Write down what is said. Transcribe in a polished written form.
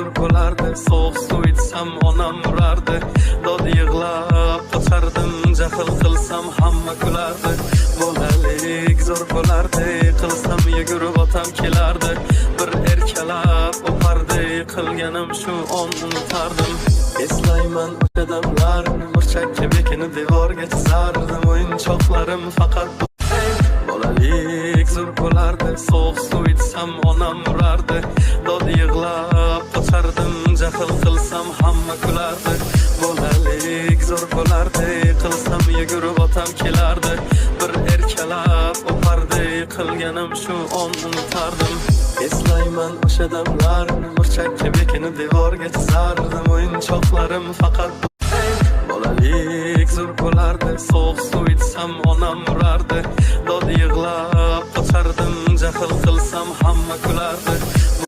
zo'r bo'lardi. Sovuq suv ichsam onam urardi. Dod yig'lab qochardim, jahl qilsam hamma kulardi. Bolalik zo'r bo'lardi, qilsam yugurib otam kelardi. Bir erkalab o'pardi, qilganim shu on unutardim. Eslayman o'sha damlarni, burchakka bekini devorga chizardim. O'yinchoqlarim faqat bolalik zo'r bo'lardi. Sovuq suv ichsam onam urardi. Dod yig'lab qochardim, jahl qilsam hamma kulardi. Bolalik zo'r bo'lardi, qilsam yugurib otam kelardi. Bir erkalab o'pardi, qilganim shu on unutardim. Eslayman o'sha damlarni, burchakka bekini devorga chizardim. O'yinchoqlarim faqat bolalik zo'r bo'lardi. Sovuq suv ichsam onam urardi. Dod yig'lab qochardim, jahl qilsam hamma kulardi.